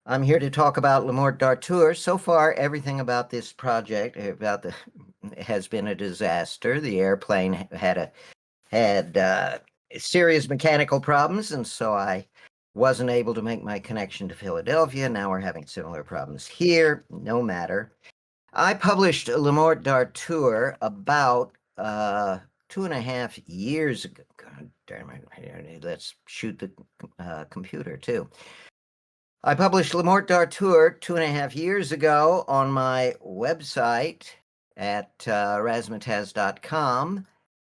I'm here to talk about Morte d'Arthur. So far, everything about this project has been a disaster. The airplane had serious mechanical problems, and so I wasn't able to make my connection to Philadelphia. Now we're having similar problems here. No matter. I published Morte d'Arthur about 2.5 years ago. God damn it! Let's shoot the computer too. I published Morte d'Arthur 2.5 years ago on my website at razzmatazz.com.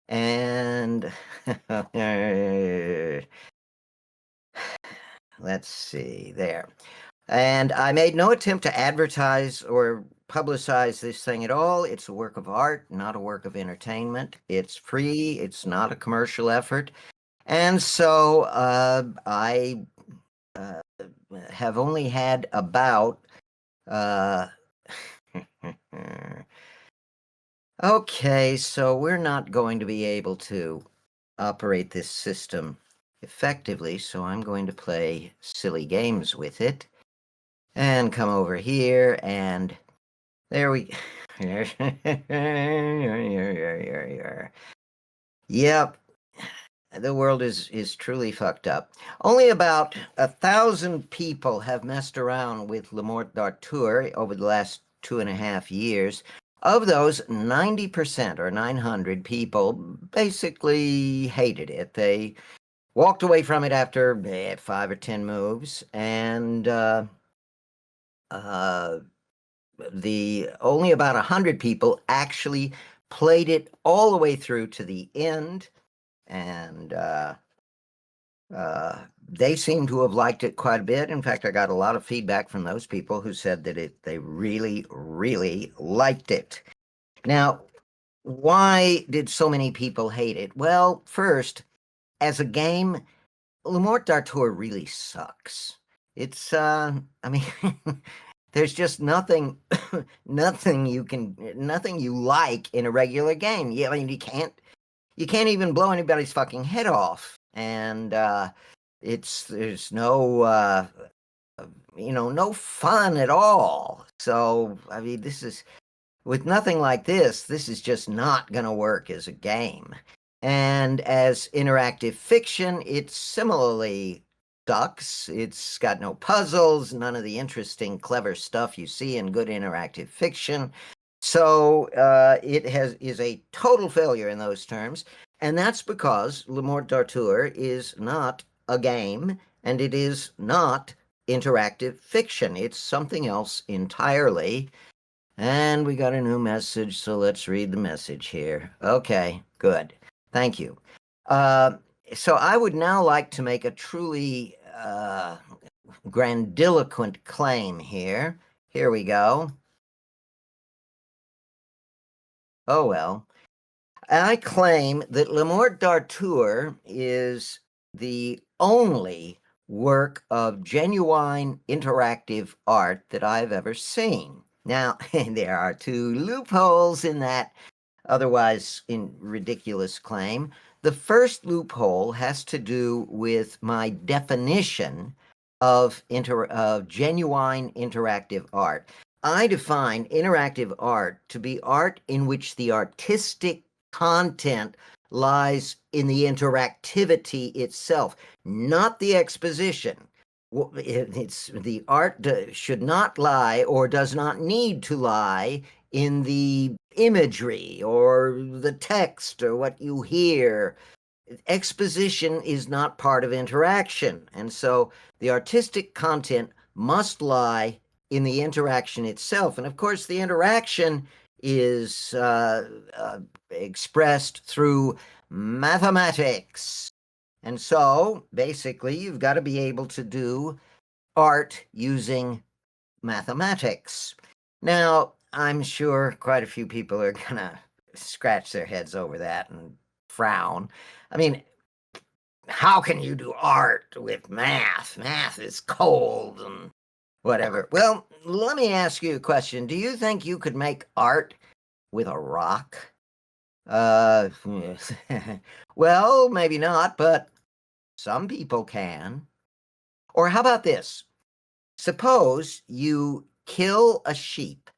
And let's see there. And I made no attempt to advertise or publicize this thing at all. It's a work of art, not a work of entertainment. It's free, it's not a commercial effort. And so I have only had about uh, okay, so we're not going to be able to operate this system effectively, so I'm going to play silly games with it and come over here, and there we Yep, the world is truly fucked up. Only about 1,000 people have messed around with Morte d'Arthur over the last 2.5 years. Of those, 90% or 900 people basically hated it. They walked away from it after 5 or 10 moves, and the only about 100 people actually played it all the way through to the end, and they seem to have liked it quite a bit. In fact, I got a lot of feedback from those people who said that they really, really liked it. Now, why did so many people hate it? Well, first, as a game, Morte d'Arthur really sucks. It's, I mean, there's just nothing, nothing you like in a regular game. Yeah, I mean, you can't even blow anybody's fucking head off, and there's no no fun at all. So I mean, with nothing like this is just not going to work as a game. And as interactive fiction, it similarly sucks. It's got no puzzles, none of the interesting, clever stuff you see in good interactive fiction. So is a total failure in those terms, and that's because Morte d'Arthur is not a game, and it is not interactive fiction. It's something else entirely. And we got a new message, so let's read the message here. Okay, good. Thank you. So I would now like to make a truly grandiloquent claim here. Here we go. Oh, well. I claim that Morte d'Arthur is the only work of genuine interactive art that I've ever seen. Now, there are two loopholes in that otherwise ridiculous claim. The first loophole has to do with my definition of genuine interactive art. I define interactive art to be art in which the artistic content lies in the interactivity itself, not the exposition. It's the art should not lie or does not need to lie in the imagery or the text or what you hear. Exposition is not part of interaction, and so the artistic content must lie in the interaction itself. And of course, the interaction is expressed through mathematics. And so basically, you've got to be able to do art using mathematics. Now, I'm sure quite a few people are going to scratch their heads over that and frown. I mean, how can you do art with math? Math is cold and whatever. Well, let me ask you a question. Do you think you could make art with a rock? Yes. Well, maybe not, but some people can. Or how about this? Suppose you kill a sheep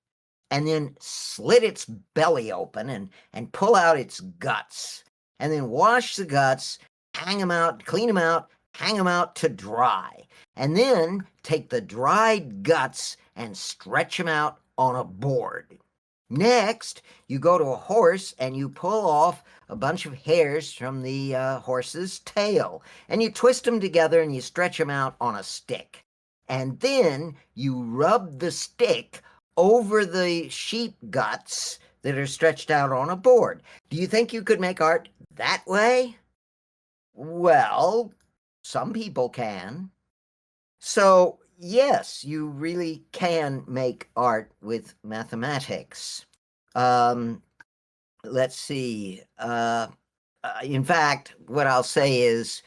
and then slit its belly open and pull out its guts, and then wash the guts, hang them out, clean them out, hang them out to dry, and then take the dried guts and stretch them out on a board. Next, you go to a horse and you pull off a bunch of hairs from the horse's tail, and you twist them together and you stretch them out on a stick. And then you rub the stick over the sheep guts that are stretched out on a board. Do you think you could make art that way? Well, some people can. So, yes, you really can make art with mathematics. Let's see. In fact, what I'll say is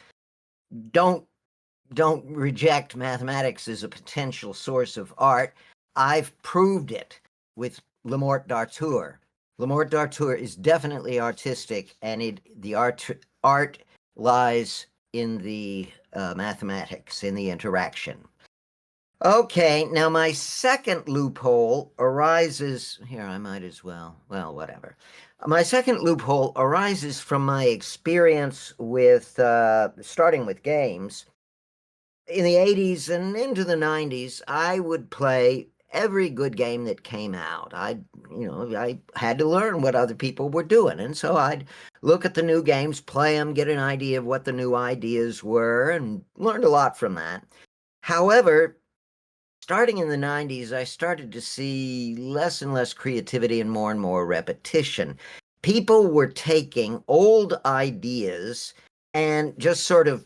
don't reject mathematics as a potential source of art. I've proved it with Le Morte d'Arthur. Le Morte d'Arthur is definitely artistic, and the art lies in the mathematics, in the interaction. Okay, now my second loophole arises, here I might as well, whatever. My second loophole arises from my experience with, starting with games. In the 80s and into the 90s, I would play every good game that came out. I had to learn what other people were doing. And so I'd look at the new games, play them, get an idea of what the new ideas were, and learned a lot from that. However, starting in the 90s, I started to see less and less creativity and more repetition. People were taking old ideas and just sort of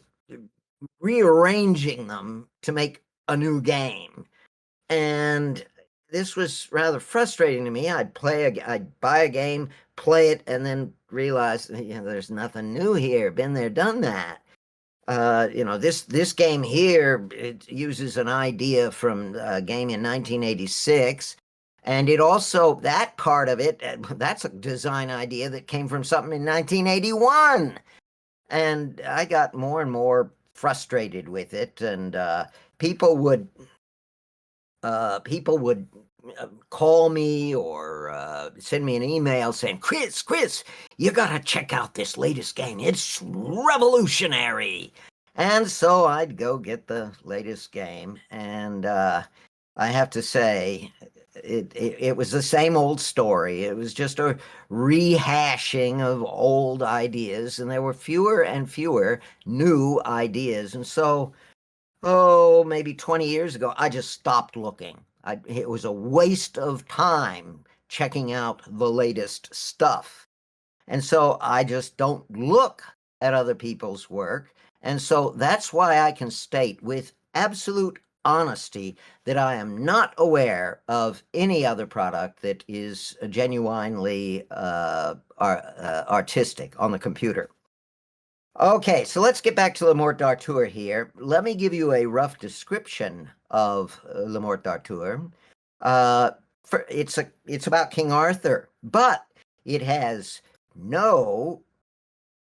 rearranging them to make a new game. And this was rather frustrating to me. I'd buy a game, play it, and then realize, there's nothing new here. Been there, done that. This game here, it uses an idea from a game in 1986. And it also, that part of it, that's a design idea that came from something in 1981. And I got more and more frustrated with it, and people would call me or send me an email saying, Chris, you gotta check out this latest game. It's revolutionary. And so I'd go get the latest game, and I have to say, it was the same old story. It was just a rehashing of old ideas, and there were fewer and fewer new ideas. And so, maybe 20 years ago, I just stopped looking. It was a waste of time checking out the latest stuff. And so I just don't look at other people's work. And so that's why I can state with absolute honesty that I am not aware of any other product that is genuinely artistic on the computer. Okay, so let's get back to Le Morte d'Arthur here. Let me give you a rough description of Le Morte d'Arthur. It's about King Arthur, but it has no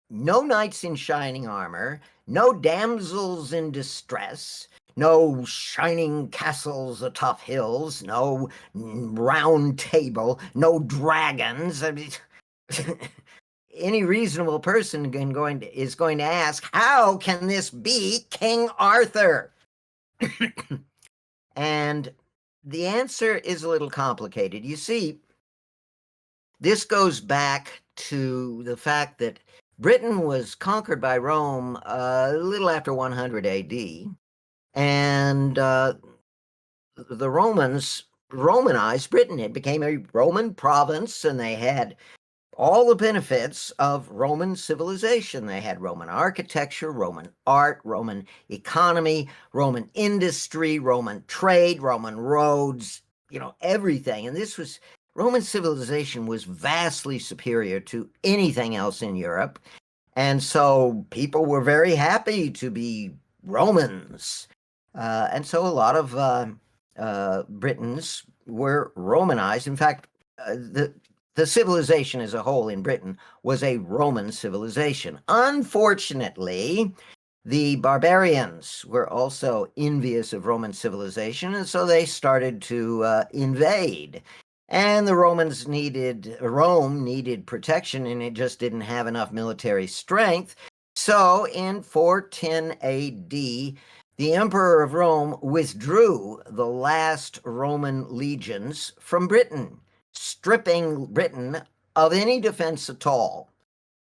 knights in shining armor, no damsels in distress, no shining castles atop hills, no round table, no dragons. I mean, any reasonable person is going to ask, how can this be King Arthur? And the answer is a little complicated. You see, this goes back to the fact that Britain was conquered by Rome a little after 100 AD, and the Romans Romanized Britain. It became a Roman province, and they had all the benefits of Roman civilization. They had Roman architecture, Roman art, Roman economy, Roman industry, Roman trade, Roman roads, everything. And Roman civilization was vastly superior to anything else in Europe. And so people were very happy to be Romans. And so a lot of Britons were Romanized. In fact, the civilization as a whole in Britain was a Roman civilization. Unfortunately, The barbarians were also envious of Roman civilization, and so they started to invade. And Rome needed protection, and it just didn't have enough military strength. So in 410 AD, the Emperor of Rome withdrew the last Roman legions from Britain, stripping Britain of any defense at all.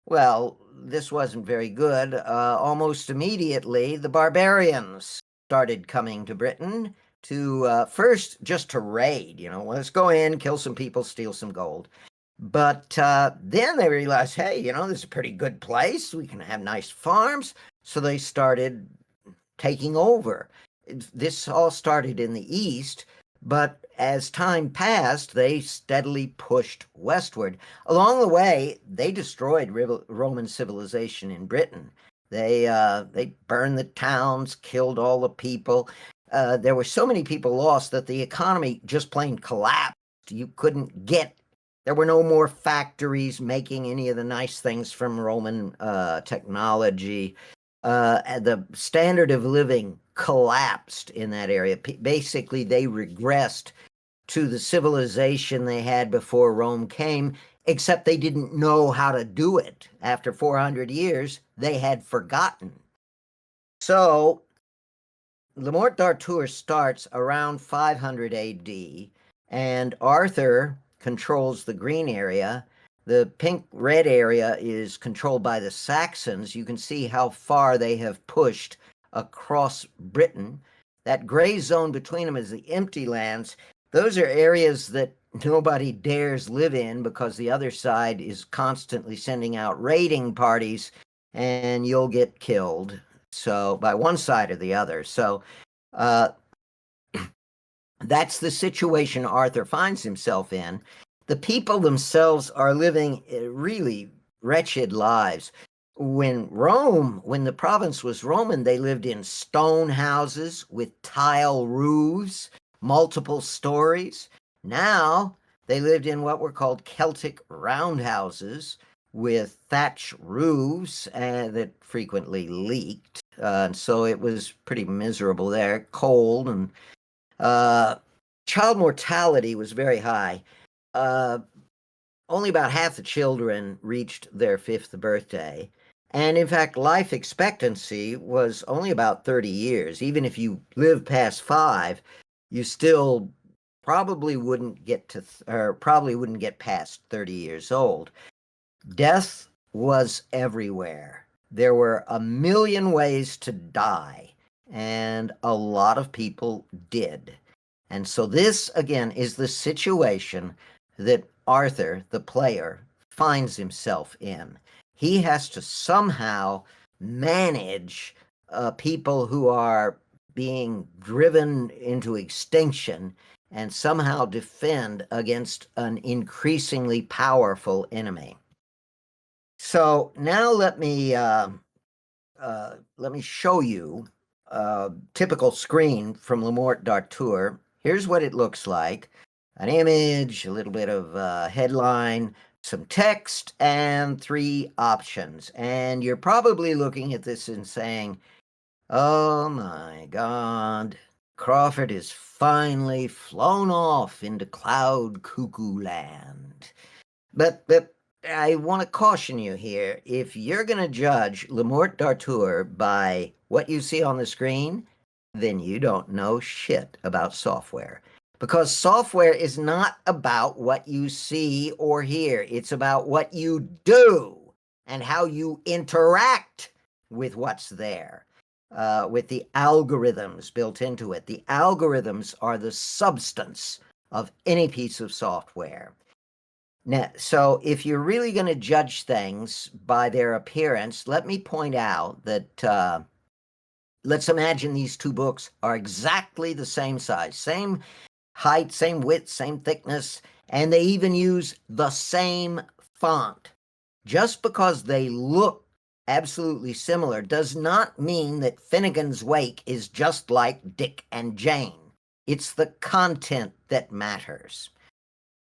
Well, this wasn't very good. Almost immediately, the barbarians started coming to Britain to first just to raid. Let's go in, kill some people, steal some gold. But then they realized, hey, this is a pretty good place. We can have nice farms. So they started taking over. This all started in the East, but as time passed, they steadily pushed westward. Along the way, they destroyed Roman civilization in Britain. They burned the towns, killed all the people. There were so many people lost that the economy just plain collapsed. There were no more factories making any of the nice things from Roman technology. The standard of living collapsed in that area. Basically, they regressed to the civilization they had before Rome came, except they didn't know how to do it. After 400 years, they had forgotten. So, Le Morte d'Arthur starts around 500 AD, and Arthur controls the green area. The pink-red area is controlled by the Saxons. You can see how far they have pushed across Britain. That gray zone between them is the empty lands. Those are areas that nobody dares live in because the other side is constantly sending out raiding parties, and you'll get killed. So by one side or the other. So that's the situation Arthur finds himself in. The people themselves are living really wretched lives. When the province was Roman, they lived in stone houses with tile roofs, multiple stories. Now they lived in what were called Celtic roundhouses with thatch roofs that frequently leaked. So it was pretty miserable there, cold, and child mortality was very high. Only about half the children reached their 5th birthday. And in fact, life expectancy was only about 30 years. Even if you live past 5, you still probably wouldn't get past 30 years old. Death was everywhere. There were a million ways to die, and a lot of people did. And so this, again, is the situation that Arthur, the player, finds himself in. He has to somehow manage people who are being driven into extinction and somehow defend against an increasingly powerful enemy. So now let me show you a typical screen from Le Morte d'Arthur. Here's what it looks like. An image, a little bit of headline, some text, and 3 options. And you're probably looking at this and saying, oh my God, Crawford is finally flown off into cloud cuckoo land. But I want to caution you here. If you're going to judge Le Morte d'Arthur by what you see on the screen, then you don't know shit about software. Because software is not about what you see or hear. It's about what you do and how you interact with what's there, with the algorithms built into it. The algorithms are the substance of any piece of software. Now, so if you're really going to judge things by their appearance, let me point out that let's imagine these 2 books are exactly the same size, same height, same width, same thickness, and they even use the same font. Just because they look absolutely similar does not mean that Finnegan's Wake is just like Dick and Jane. It's the content that matters.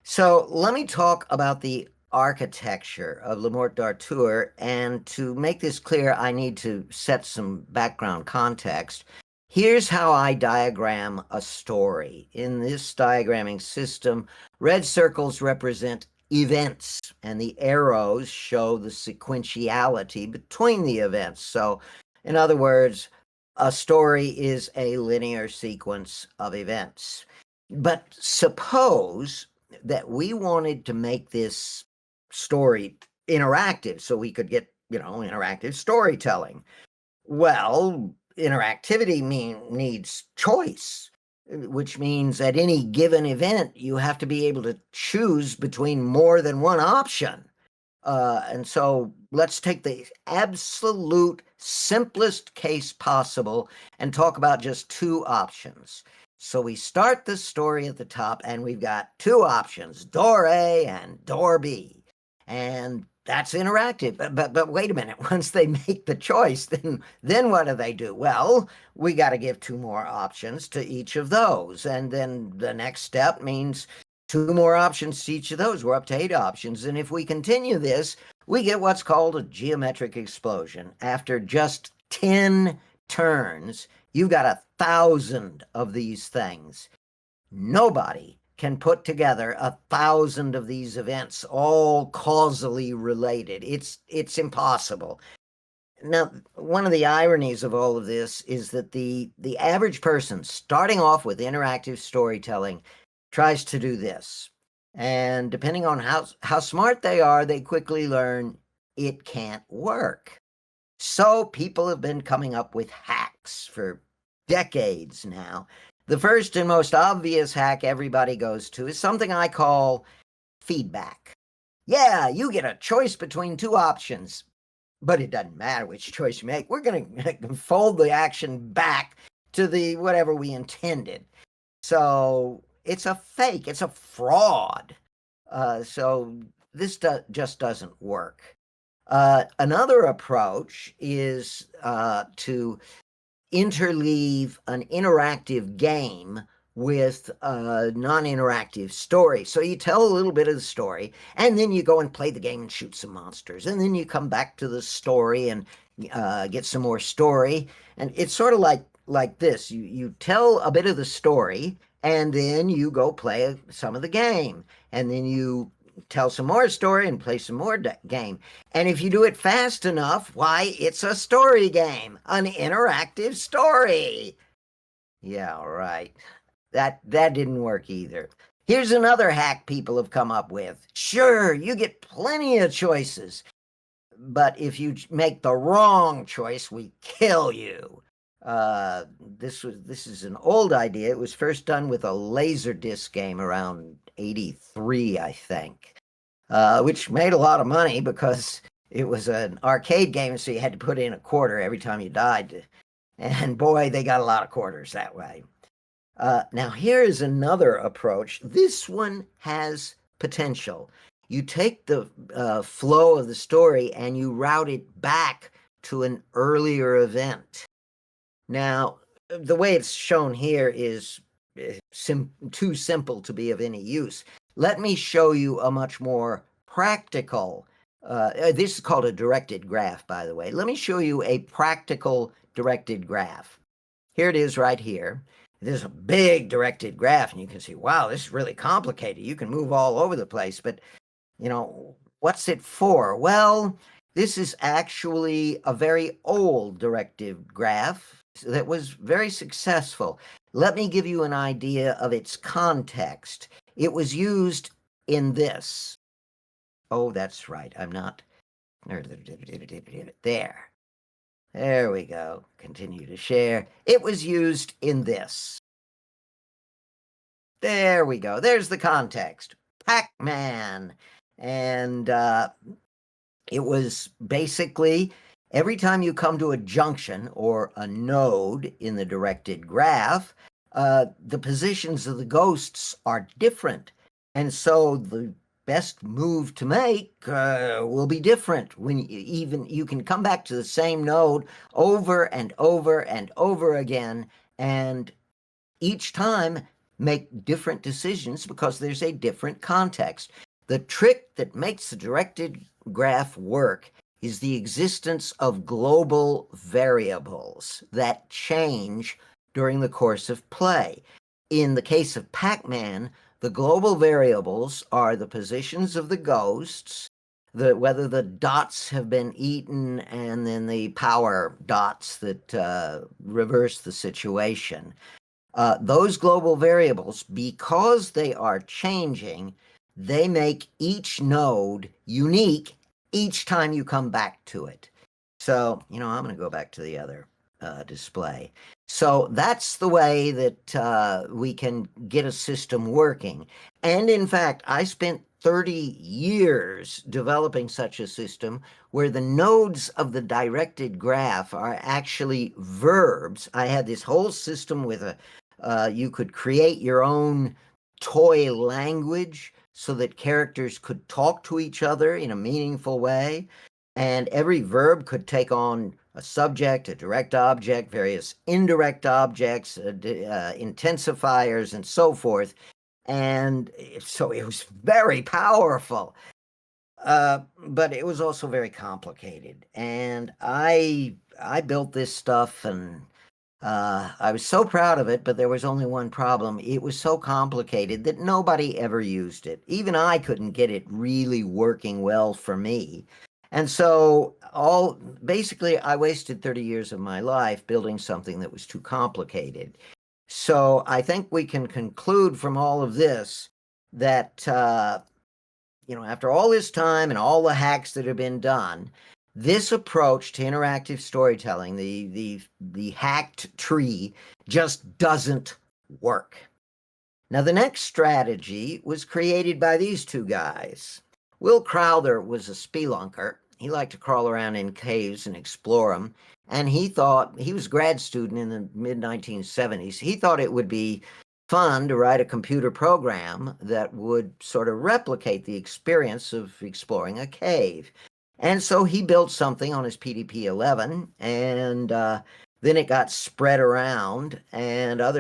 So let me talk about the architecture of Le Morte d'Arthur. And to make this clear, I need to set some background context. Here's how I diagram a story. In this diagramming system, red circles represent events, and the arrows show the sequentiality between the events. So, in other words, a story is a linear sequence of events. But suppose that we wanted to make this story interactive so we could get, interactive storytelling. Well, interactivity needs choice, which means at any given event, you have to be able to choose between more than one option. And so let's take the absolute simplest case possible and talk about just two options. So we start the story at the top and we've got two options, door A and door B. And that's interactive. But wait a minute, once they make the choice, then what do? Well, we got to give two more options to each of those. And then the next step means two more options to each of those. We're up to 8 options. And if we continue this, we get what's called a geometric explosion. After just 10 turns, you've got 1,000 of these things. Nobody can put together 1,000 of these events, all causally related. It's impossible. Now, one of the ironies of all of this is that the average person starting off with interactive storytelling tries to do this. And depending on how smart they are, they quickly learn it can't work. So people have been coming up with hacks for decades now. The first and most obvious hack everybody goes to is something I call feedback. Yeah, you get a choice between two options, but it doesn't matter which choice you make. We're going to fold the action back to the whatever we intended. So it's a fake, it's a fraud. So this just doesn't work. Another approach is to interleave an interactive game with a non-interactive story. So you tell a little bit of the story, and then you go and play the game and shoot some monsters, and then you come back to the story and get some more story. And it's sort of like this. You tell a bit of the story, and then you go play some of the game, and then you tell some more story and play some more game. And if you do it fast enough, why, it's a story game, an interactive story. Yeah, right. That didn't work either. Here's another hack people have come up with. Sure, you get plenty of choices, but if you make the wrong choice, we kill you. This is an old idea. It was first done with a Laserdisc game around 83, I think, which made a lot of money because it was an arcade game, so you had to put in a quarter every time you died. And boy, they got a lot of quarters that way. Now, here is another approach. This one has potential. You take the flow of the story and you route it back to an earlier event. Now, the way it's shown here is too simple to be of any use. Let me show you a much more practical, this is called a directed graph, by the way. Let me show you a practical directed graph. Here it is right here. There's a big directed graph, and you can see, wow, this is really complicated. You can move all over the place, but, what's it for? Well, this is actually a very old directed graph that was very successful. Let me give you an idea of its context. It was used in this. Oh, that's right. I'm not. There. There we go. Continue to share. It was used in this. There we go. There's the context. Pac-Man. And it was basically every time you come to a junction or a node in the directed graph, the positions of the ghosts are different. And so the best move to make will be different. When you can come back to the same node over and over and over again, and each time make different decisions because there's a different context. The trick that makes the directed graph work is the existence of global variables that change during the course of play. In the case of Pac-Man, the global variables are the positions of the ghosts, whether the dots have been eaten, and then the power dots that reverse the situation. Those global variables, because they are changing, they make each node unique each time you come back to it. So, I'm going to go back to the other display. So that's the way that we can get a system working. And in fact, I spent 30 years developing such a system where the nodes of the directed graph are actually verbs. I had this whole system with you could create your own toy language so that characters could talk to each other in a meaningful way. And every verb could take on a subject, a direct object, various indirect objects, intensifiers, and so forth. And so it was very powerful. But it was also very complicated. And I built this stuff, and I was so proud of it, but there was only one problem. It was so complicated that nobody ever used it. Even I couldn't get it really working well for me. And so basically I wasted 30 years of my life building something that was too complicated. So I think we can conclude from all of this that, after all this time and all the hacks that have been done, this approach to interactive storytelling, the hacked tree, just doesn't work. Now, the next strategy was created by these two guys. Will Crowther was a spelunker. He liked to crawl around in caves and explore them. And he was a grad student in the mid-1970s. He thought it would be fun to write a computer program that would sort of replicate the experience of exploring a cave. And so he built something on his PDP-11, and then it got spread around, and a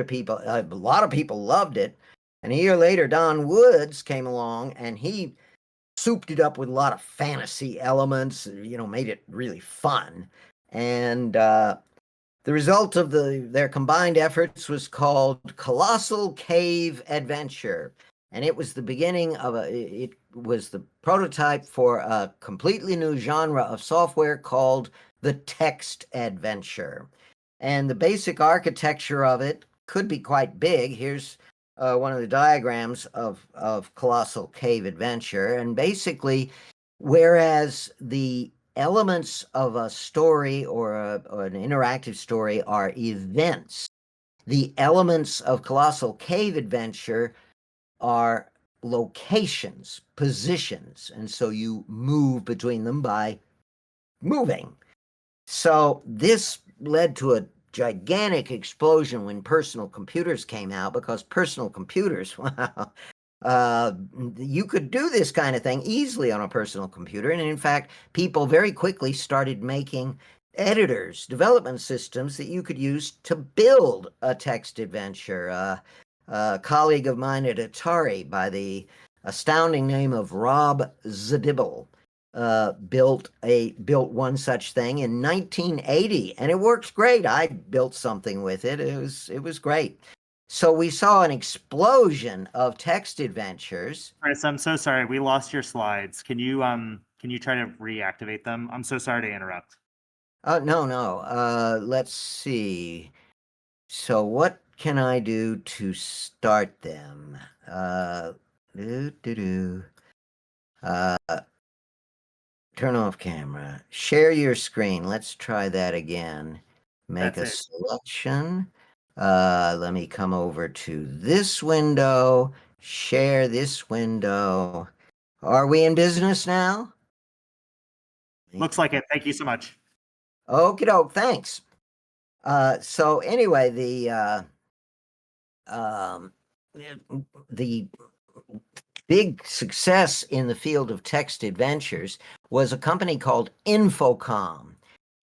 lot of people loved it. And a year later, Don Woods came along, and he souped it up with a lot of fantasy elements, made it really fun. And the result of their combined efforts was called Colossal Cave Adventure. And it was the beginning of it was the prototype for a completely new genre of software called the text adventure. And the basic architecture of it could be quite big. Here's one of the diagrams of Colossal Cave Adventure. And basically, whereas the elements of a story or an interactive story are events, the elements of Colossal Cave Adventure are locations, positions, and so you move between them by moving. So this led to a gigantic explosion when personal computers came out, because personal computers, wow, you could do this kind of thing easily on a personal computer. And in fact, people very quickly started making editors, development systems that you could use to build a text adventure. A colleague of mine at Atari by the astounding name of Rob Zadibel built one such thing in 1980, and it works great. I built something with it. It was great. So we saw an explosion of text adventures. Chris, I'm so sorry. We lost your slides. Can you try to reactivate them? I'm so sorry to interrupt. No. Let's see. So what can I do to start them? Turn off camera. Share your screen. Let's try that again. Make a selection. Let me come over to this window. Share this window. Are we in business now? Looks like it. Thank you so much. Okie doke. Thanks. So anyway, the big success in the field of text adventures was a company called Infocom,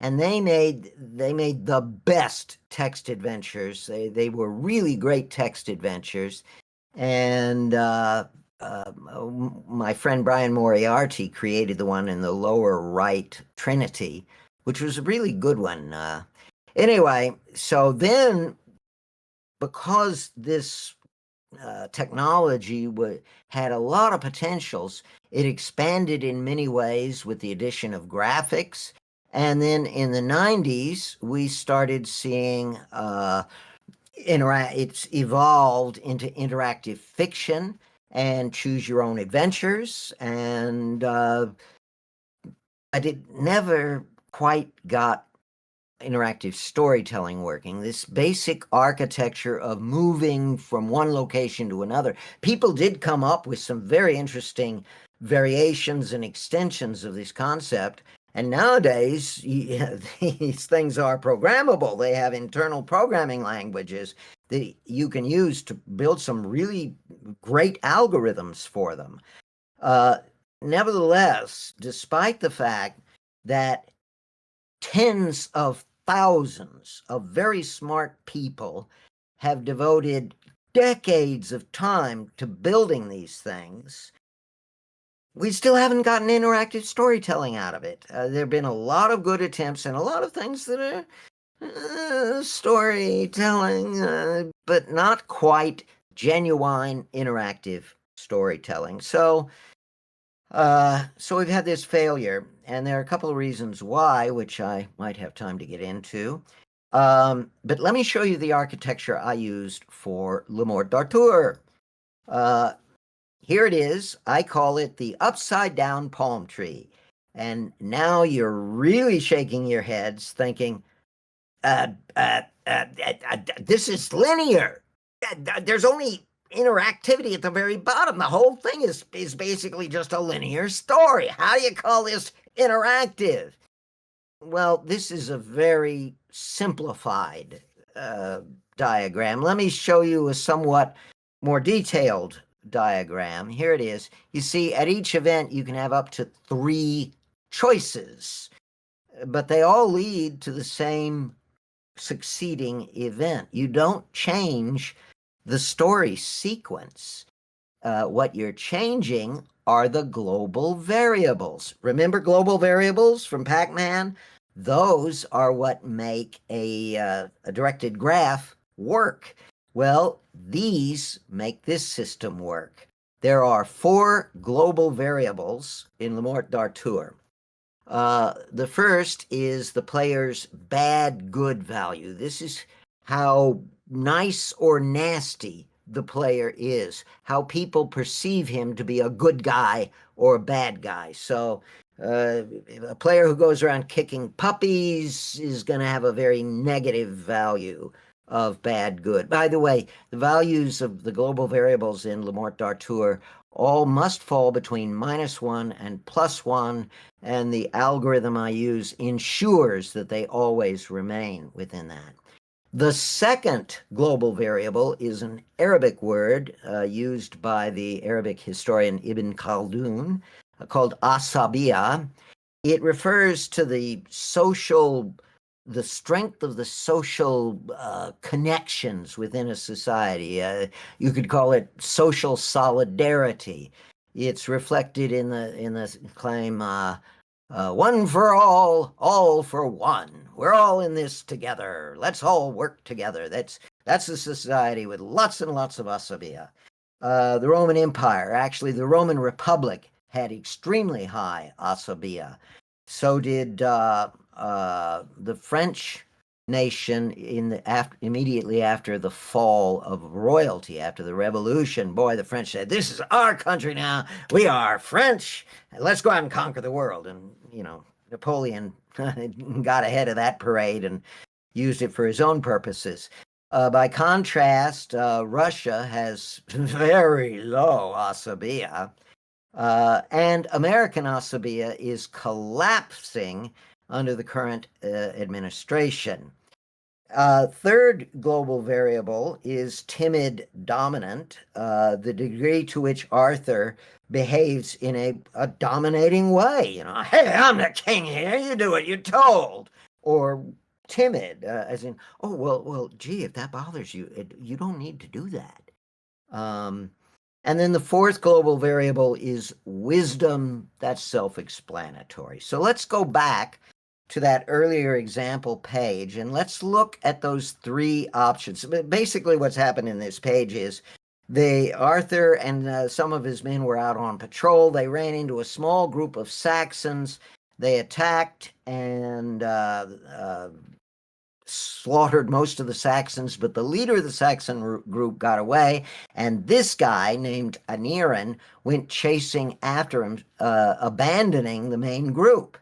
and they made the best text adventures. They were really great text adventures, and my friend Brian Moriarty created the one in the lower right Trinity, which was a really good one. Anyway, so then because this technology had a lot of potentials, it expanded in many ways with the addition of graphics. And then in the 90s, we started seeing it's evolved into interactive fiction and choose your own adventures. And I never quite got interactive storytelling working, this basic architecture of moving from one location to another. People did come up with some very interesting variations and extensions of this concept. And nowadays, these things are programmable. They have internal programming languages that you can use to build some really great algorithms for them. Nevertheless, despite the fact that tens of thousands of very smart people have devoted decades of time to building these things, we still haven't gotten interactive storytelling out of it. There have been a lot of good attempts and a lot of things that are storytelling, but not quite genuine interactive storytelling. So we've had this failure, and there are a couple of reasons why, which I might have time to get into. But let me show you the architecture I used for Le Morte d'Arthur. Here it is. I call it the upside down palm tree. And now you're really shaking your heads thinking, this is linear. There's only interactivity at the very bottom. The whole thing is basically just a linear story. How do you call this interactive? Well, this is a very simplified diagram. Let me show you a somewhat more detailed diagram. Here it is. You see, at each event, you can have up to 3 choices, but they all lead to the same succeeding event. You don't change the story sequence. What you're changing are the global variables. Remember global variables from Pac-Man? Those are what make a directed graph work. Well, these make this system work. There are 4 global variables in Le Morte d'Arthur. The first is the player's bad-good value. This is how nice or nasty the player is, how people perceive him to be a good guy or a bad guy. So a player who goes around kicking puppies is going to have a very negative value of bad good. By the way, the values of the global variables in Le Morte d'Arthur all must fall between -1 and +1, and the algorithm I use ensures that they always remain within that. The second global variable is an Arabic word used by the Arabic historian Ibn Khaldun called asabiya. It refers to the strength of the social connections within a society. You could call it social solidarity. It's reflected in the claim, one for all for one. We're all in this together. Let's all work together. That's a society with lots and lots of asabiya. The Roman Empire, actually the Roman Republic, had extremely high asabiya. So did the French nation immediately after the fall of royalty, after the revolution. Boy, the French said, this is our country now. We are French. Let's go out and conquer the world. And, Napoleon got ahead of that parade and used it for his own purposes. By contrast, Russia has very low asabiya. And American asabiya is collapsing under the current administration. Third global variable is timid dominant, the degree to which Arthur behaves in a dominating way. Hey, I'm the king here, you do what you're told. Or timid, as in, oh, well, gee, if that bothers you, you don't need to do that. And then the fourth global variable is wisdom. That's self-explanatory. So let's go back to that earlier example page and let's look at those three options. Basically, what's happened in this page is Arthur and some of his men were out on patrol. They ran into a small group of Saxons. They attacked and slaughtered most of the Saxons, but the leader of the Saxon group got away, and this guy named Aniran went chasing after him, abandoning the main group,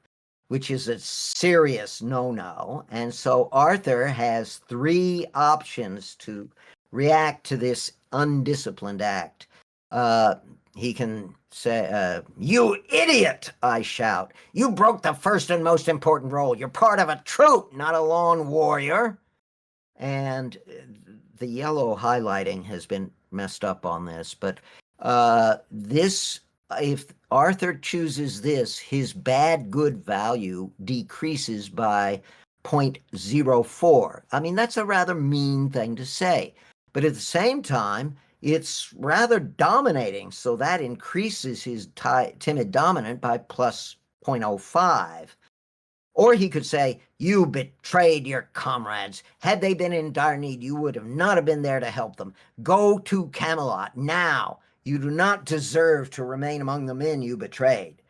which is a serious no-no. And so Arthur has three options to react to this undisciplined act. He can say, "You idiot," I shout. "You broke the first and most important rule. You're part of a troop, not a lone warrior." And the yellow highlighting has been messed up on this, but if Arthur chooses this, his bad good value decreases by 0.04. I mean, that's a rather mean thing to say, but at the same time, it's rather dominating, so that increases his timid dominant by plus 0.05. Or he could say, "You betrayed your comrades. Had they been in dire need, you would have not have been there to help them. Go to Camelot now. You do not deserve to remain among the men you betrayed."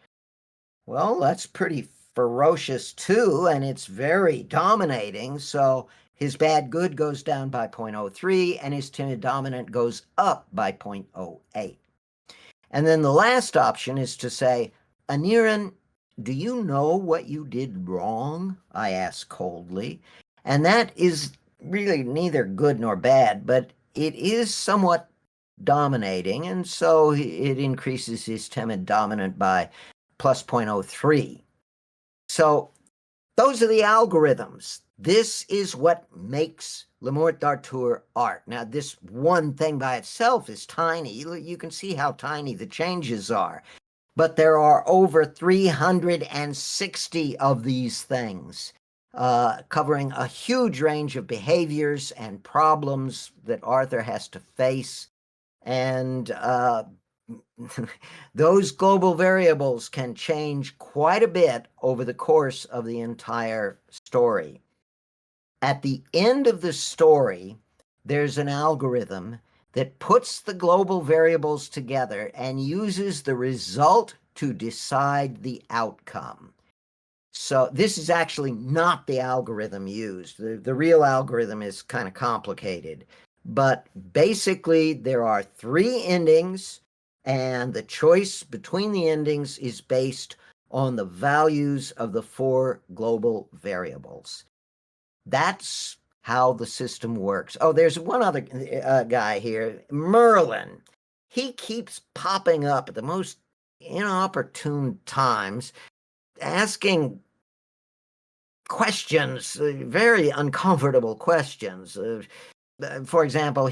Well, that's pretty ferocious too, and it's very dominating, so his bad good goes down by 0.03, and his timid dominant goes up by 0.08. And then the last option is to say, "Aniran, do you know what you did wrong?" I ask coldly. And that is really neither good nor bad, but it is somewhat dominating, and so it increases his timid dominant by plus 0.03. So those are the algorithms. This is what makes Le Morte d'Arthur art. Now, this one thing by itself is tiny. You can see how tiny the changes are. But there are over 360 of these things, covering a huge range of behaviors and problems that Arthur has to face. And those global variables can change quite a bit over the course of the entire story. At the end of the story, there's an algorithm that puts the global variables together and uses the result to decide the outcome. So this is actually not the algorithm used. The real algorithm is kind of complicated. But basically, there are three endings, and the choice between the endings is based on the values of the four global variables. That's how the system works. Oh, there's one other guy here, Merlin. He keeps popping up at the most inopportune times, asking questions, very uncomfortable questions. For example,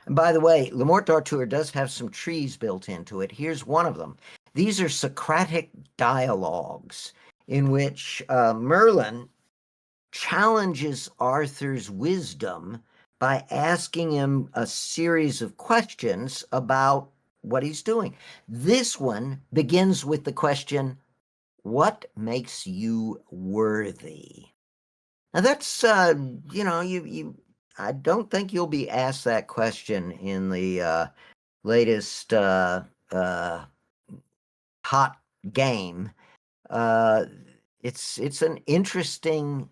by the way, Le Morte d'Arthur does have some trees built into it. Here's one of them. These are Socratic dialogues in which Merlin challenges Arthur's wisdom by asking him a series of questions about what he's doing. This one begins with the question, "What makes you worthy?" Now that's, I don't think you'll be asked that question in the latest hot game. It's an interesting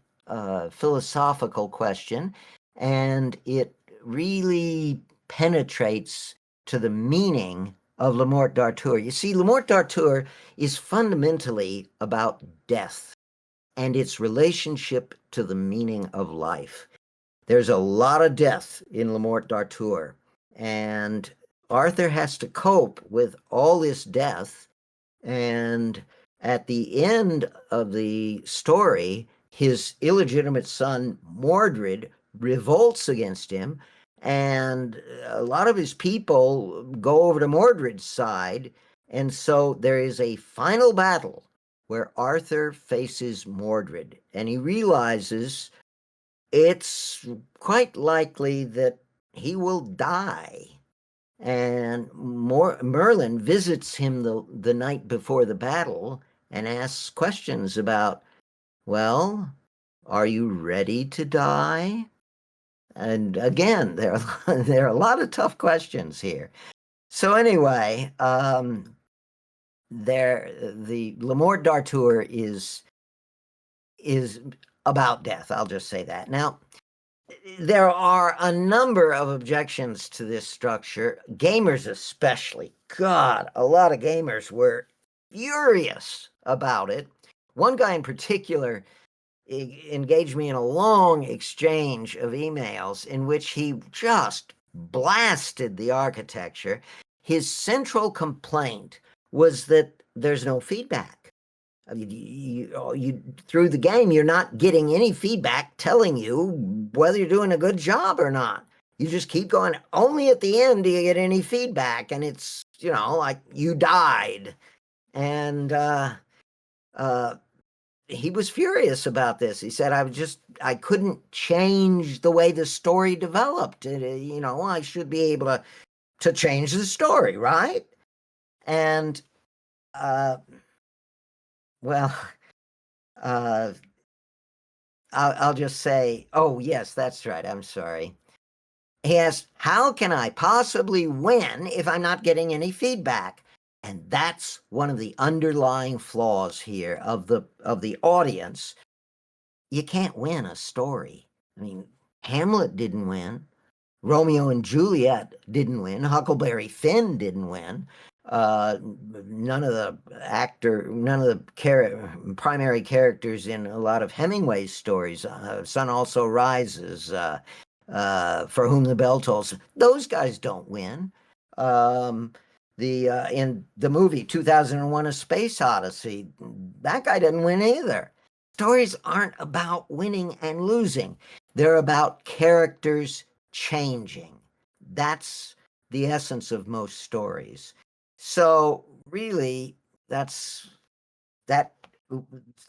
philosophical question, and it really penetrates to the meaning of Le Morte d'Arthur. You see, Le Morte d'Arthur is fundamentally about death and its relationship to the meaning of life. There's a lot of death in Le Morte d'Arthur, and Arthur has to cope with all this death, and at the end of the story, his illegitimate son, Mordred, revolts against him, and a lot of his people go over to Mordred's side, and so there is a final battle where Arthur faces Mordred, and he realizes it's quite likely that he will die. And Merlin visits him the night before the battle and asks questions about, well, are you ready to die? And again, there are a lot of tough questions here. So anyway, the Le Morte d'Arthur is about death. I'll just say that. Now, there are a number of objections to this structure, gamers especially. God, a lot of gamers were furious about it. One guy in particular engaged me in a long exchange of emails in which he just blasted the architecture. His central complaint was that there's no feedback. I mean, you through the game, you're not getting any feedback telling you whether you're doing a good job or not. You just keep going. Only at the end do you get any feedback, and it's, like you died. And he was furious about this. He said, I couldn't change the way the story developed. I should be able to change the story, right? And well, I'll just say, oh, yes, that's right. I'm sorry. He asked, how can I possibly win if I'm not getting any feedback? And that's one of the underlying flaws here of the audience. You can't win a story. I mean, Hamlet didn't win. Romeo and Juliet didn't win. Huckleberry Finn didn't win. None of the primary characters in a lot of Hemingway's stories, Sun Also Rises, For Whom the Bell Tolls, those guys don't win. In the movie 2001: A Space Odyssey, that guy didn't win either. Stories aren't about winning and losing. They're about characters changing. That's the essence of most stories. So really, that's that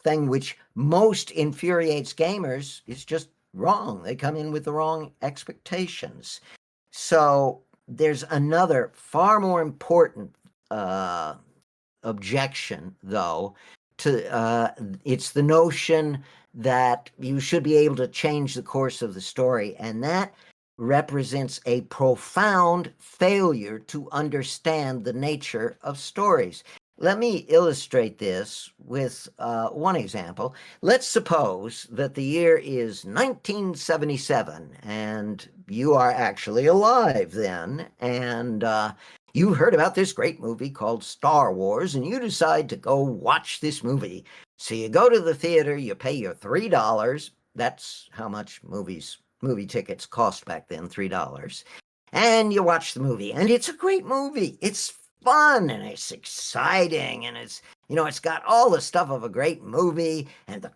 thing which most infuriates gamers is just wrong. They come in with the wrong expectations. So there's another far more important objection, though, to it's the notion that you should be able to change the course of the story, and that represents a profound failure to understand the nature of stories. Let me illustrate this with one example. Let's suppose that the year is 1977 and you are actually alive then, and you heard about this great movie called Star Wars, and you decide to go watch this movie. So you go to the theater, you pay your $3. That's how much movie tickets cost back then, $3. And you watch the movie, and it's a great movie. It's fun, and it's exciting, and it's got all the stuff of a great movie, and the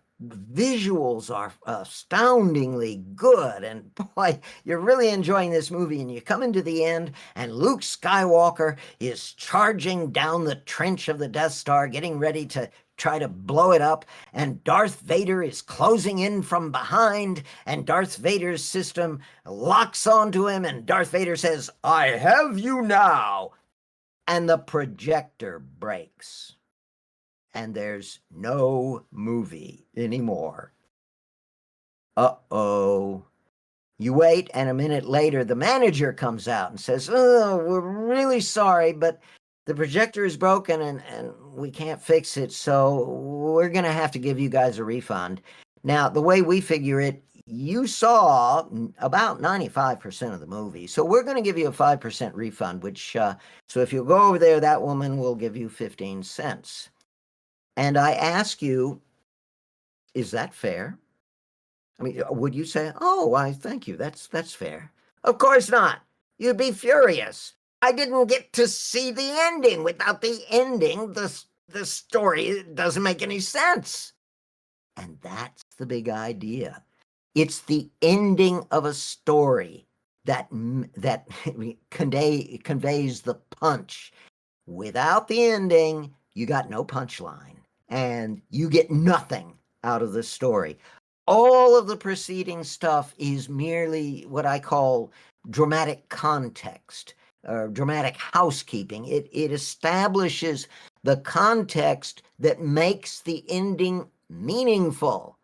visuals are astoundingly good, and boy, you're really enjoying this movie. And you come into the end, and Luke Skywalker is charging down the trench of the Death Star, getting ready to try to blow it up, and Darth Vader is closing in from behind, and Darth Vader's system locks onto him, and Darth Vader says, "I have you now," and the projector breaks. And there's no movie anymore. Uh-oh. You wait, and a minute later, the manager comes out and says, "Oh, we're really sorry, but the projector is broken and we can't fix it, so we're going to have to give you guys a refund." Now, the way we figure it, you saw about 95% of the movie, so we're going to give you a 5% refund, which, so if you go over there, that woman will give you 15 cents. And I ask you, is that fair? I mean, would you say, "Oh, I thank you, that's fair"? Of course not. You'd be furious. I didn't get to see the ending. Without the ending, the story doesn't make any sense. And that's the big idea. It's the ending of a story that conveys the punch. Without the ending, you got no punchline, and you get nothing out of the story. All of the preceding stuff is merely what I call dramatic context. dramatic housekeeping. It establishes the context that makes the ending meaningful.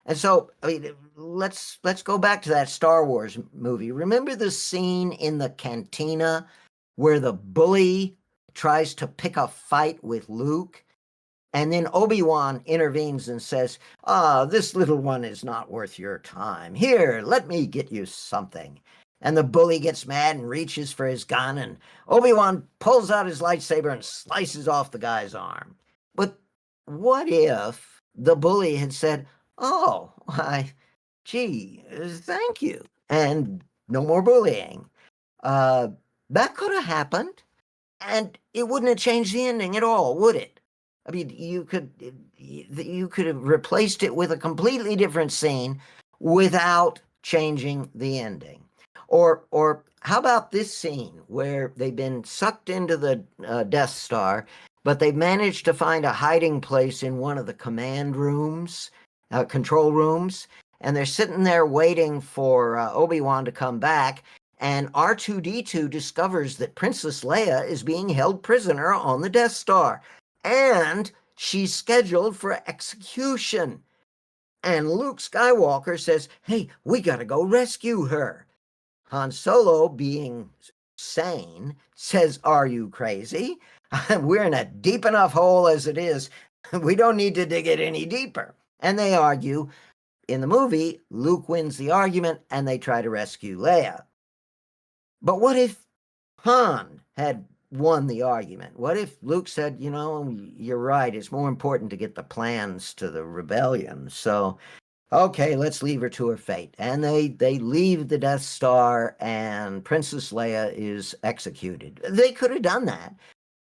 And so, I mean, let's go back to that Star Wars movie. Remember the scene in the cantina where the bully tries to pick a fight with Luke? And then Obi-Wan intervenes and says, this little one is not worth your time. Here, let me get you something. And the bully gets mad and reaches for his gun, and Obi-Wan pulls out his lightsaber and slices off the guy's arm. But what if the bully had said, oh, gee, thank you, and no more bullying? That could have happened, and it wouldn't have changed the ending at all, would it? I mean, you could have replaced it with a completely different scene without changing the ending. Or how about this scene where they've been sucked into the Death Star, but they've managed to find a hiding place in one of the command rooms, control rooms, and they're sitting there waiting for Obi-Wan to come back, and R2-D2 discovers that Princess Leia is being held prisoner on the Death Star, and she's scheduled for execution. And Luke Skywalker says, hey, we gotta go rescue her. Han Solo, being sane, says, are you crazy? We're in a deep enough hole as it is. We don't need to dig it any deeper. And they argue. In the movie, Luke wins the argument and they try to rescue Leia. But what if Han had won the argument? What if Luke said, you know, you're right, it's more important to get the plans to the rebellion, so okay, let's leave her to her fate. And they leave the Death Star and Princess Leia is executed. They could have done that,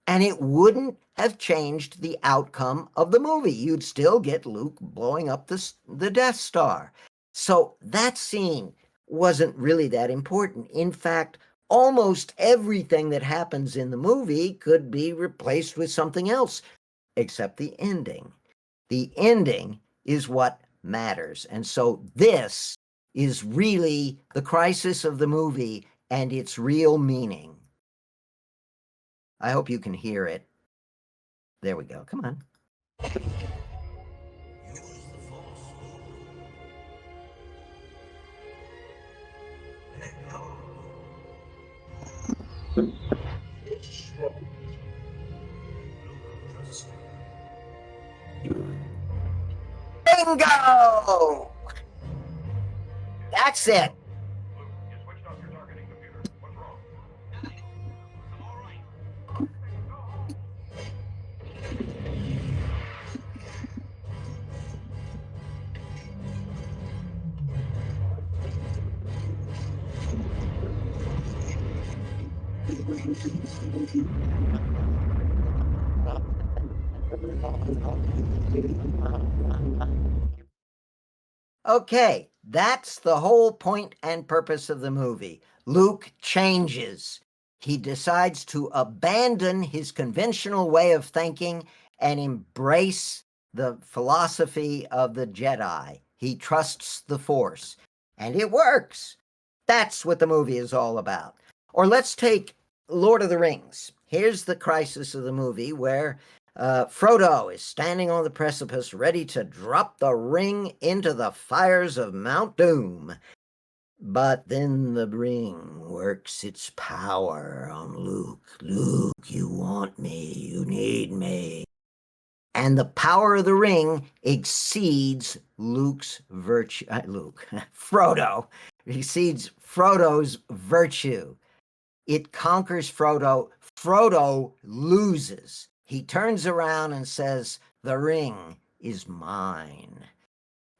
and it wouldn't have changed the outcome of the movie. You'd still get Luke blowing up the Death Star. So that scene wasn't really that important. In fact, almost everything that happens in the movie could be replaced with something else, except the ending. The ending is what matters. And so this is really the crisis of the movie and its real meaning. I hope you can hear it. There we go. Come on. Bingo! That's it. You switched off your targeting computer. What's wrong? I'm all right. Okay, that's the whole point and purpose of the movie. Luke changes. He decides to abandon his conventional way of thinking and embrace the philosophy of the Jedi. He trusts the Force, and it works. That's what the movie is all about. Or let's take Lord of the Rings. Here's the crisis of the movie where Frodo is standing on the precipice, ready to drop the ring into the fires of Mount Doom. But then the ring works its power on Luke. Luke, you want me, you need me. And the power of the ring exceeds Frodo exceeds Frodo's virtue. It conquers Frodo. Frodo loses. He turns around and says, the ring is mine.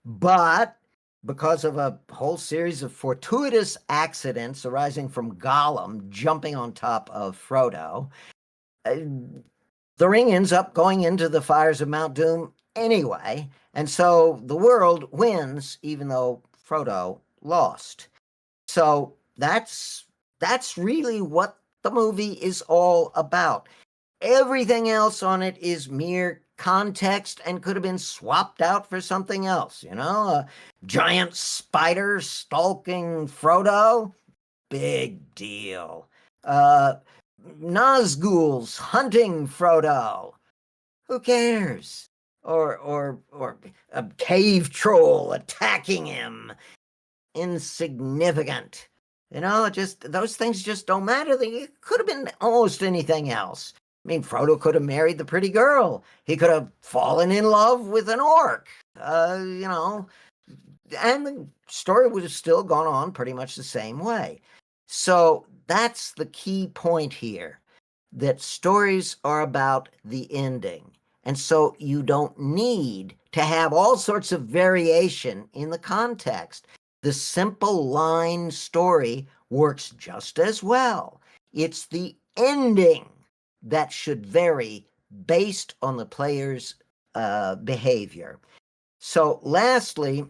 But because of a whole series of fortuitous accidents arising from Gollum jumping on top of Frodo, the ring ends up going into the fires of Mount Doom anyway. And so the world wins, even though Frodo lost. So that's really what the movie is all about. Everything else on it is mere context and could have been swapped out for something else. You know, a giant spider stalking Frodo, big deal. Uh, Nazguls hunting Frodo. Who cares? Or a cave troll attacking him. Insignificant. Just those things just don't matter. It could have been almost anything else. I mean, Frodo could have married the pretty girl. He could have fallen in love with an orc. And the story would have still gone on pretty much the same way. So that's the key point here, that stories are about the ending. And so you don't need to have all sorts of variation in the context. The simple line story works just as well. It's the ending that should vary based on the player's behavior. So lastly,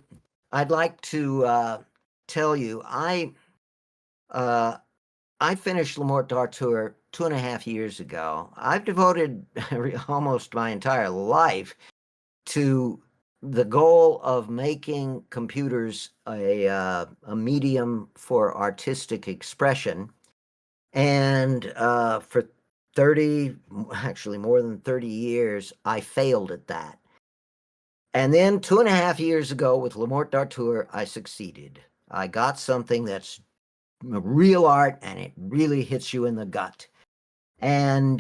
I'd like to tell you, I finished Le Morte d'Arthur 2.5 years ago. I've devoted almost my entire life to the goal of making computers a medium for artistic expression. And for 30, actually more than 30 years, I failed at that. And then 2.5 years ago with Le Morte d'Arthur, I succeeded. I got something that's real art, and it really hits you in the gut. And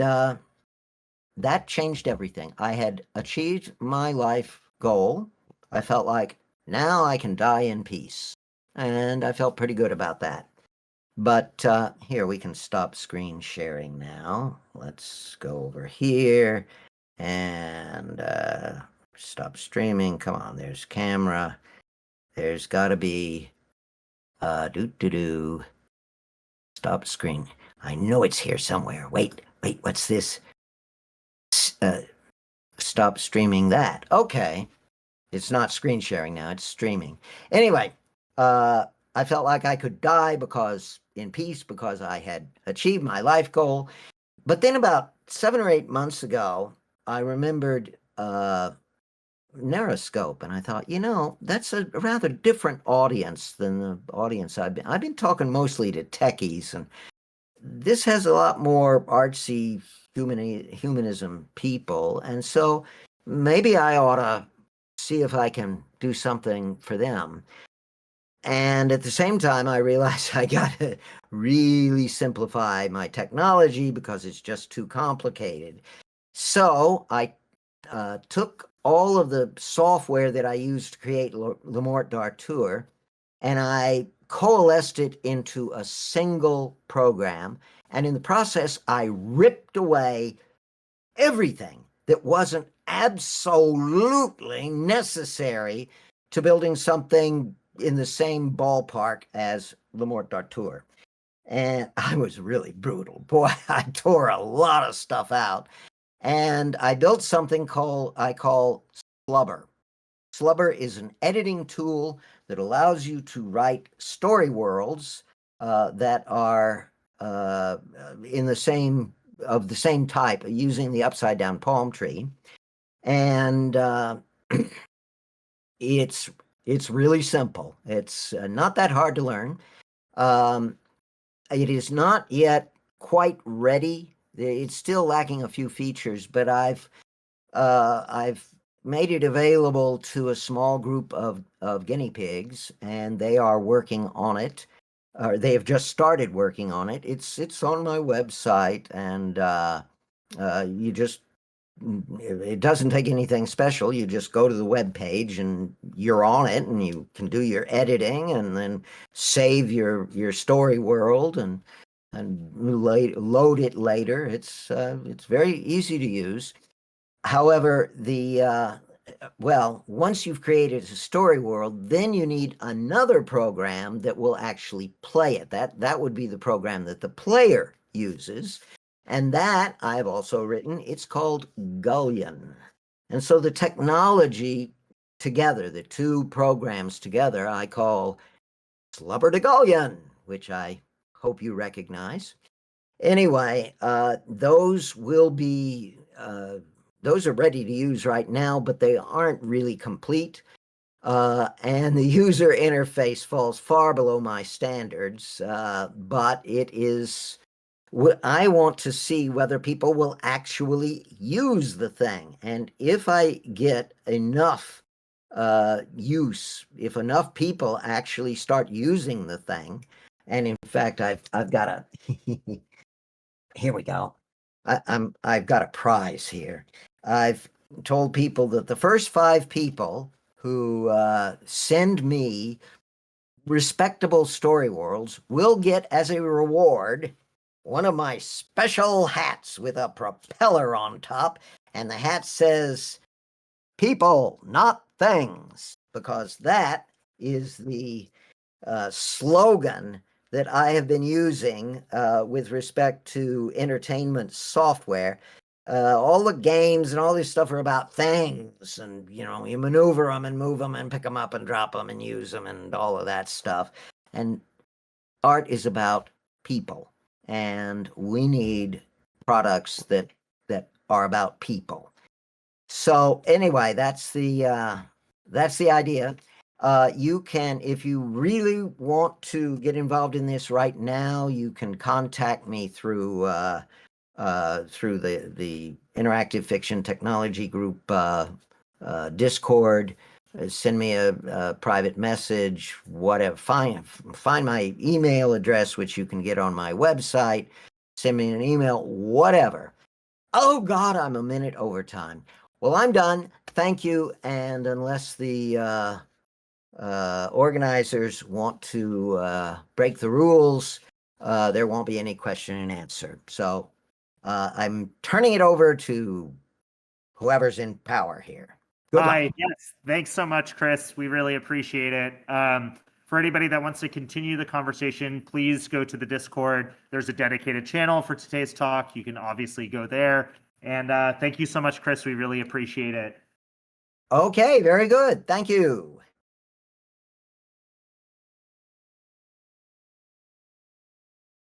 that changed everything. I had achieved my life goal. I felt like now I can die in peace. And I felt pretty good about that. But here, we can stop screen sharing now. Let's go over here and stop streaming. Come on, there's camera. There's got to be stop screen. I know it's here somewhere. Wait, what's this? Stop streaming that. Okay. It's not screen sharing now, it's streaming. Anyway, I felt like I could die in peace because I had achieved my life goal. But then about 7 or 8 months ago, I remembered NarraScope, and I thought, that's a rather different audience than the audience I've been talking mostly to techies, and this has a lot more artsy humanism people, and so maybe I ought to see if I can do something for them. And at the same time, I realized I got to really simplify my technology because it's just too complicated. So I took all of the software that I used to create Le Morte d'Arthur, and I coalesced it into a single program. And in the process, I ripped away everything that wasn't absolutely necessary to building something in the same ballpark as Le Morte d'Arthur. And I was really brutal. Boy, I tore a lot of stuff out. And I built something I call Slubber. Slubber is an editing tool that allows you to write story worlds that are in the same type, using the upside down palm tree. And it's really simple. It's not that hard to learn. It is not yet quite ready. It's still lacking a few features, but I've made it available to a small group of guinea pigs, and they are working on it. They have just started working on it. It's on my website, and it doesn't take anything special. You just go to the web page and you're on it, and you can do your editing and then save your story world and load it later. It's very easy to use. However, once you've created a story world, then you need another program that will actually play it. That would be the program that the player uses. And that I've also written. It's called Gullion. And so the technology together, the two programs together, I call Slubber to Gullion, which I hope you recognize. Anyway, those are ready to use right now, but they aren't really complete. And the user interface falls far below my standards, but it is I want to see whether people will actually use the thing. And if I get enough use, if enough people actually start using the thing, and in fact, I've got a here we go. I've got a prize here. I've told people that the first 5 people who send me respectable story worlds will get as a reward one of my special hats with a propeller on top, and the hat says people, not things, because that is the slogan that I have been using with respect to entertainment software. All the games and all this stuff are about things, and you maneuver them and move them and pick them up and drop them and use them and all of that stuff. And art is about people, and we need products that are about people. So anyway, that's the idea. You can, if you really want to get involved in this right now, you can contact me through the Interactive Fiction Technology Group Discord. Send me a private message, whatever. Find my email address, which you can get on my website. Send me an email, whatever. Oh God, I'm a minute over time. Well, I'm done. Thank you. And unless the organizers want to break the rules, there won't be any question and answer. So I'm turning it over to whoever's in power here. Good luck. Hi, yes, thanks so much, Chris. We really appreciate it. For anybody that wants to continue the conversation, please go to the Discord. There's a dedicated channel for today's talk. You can obviously go there. And thank you so much, Chris. We really appreciate it. Okay, very good. Thank you.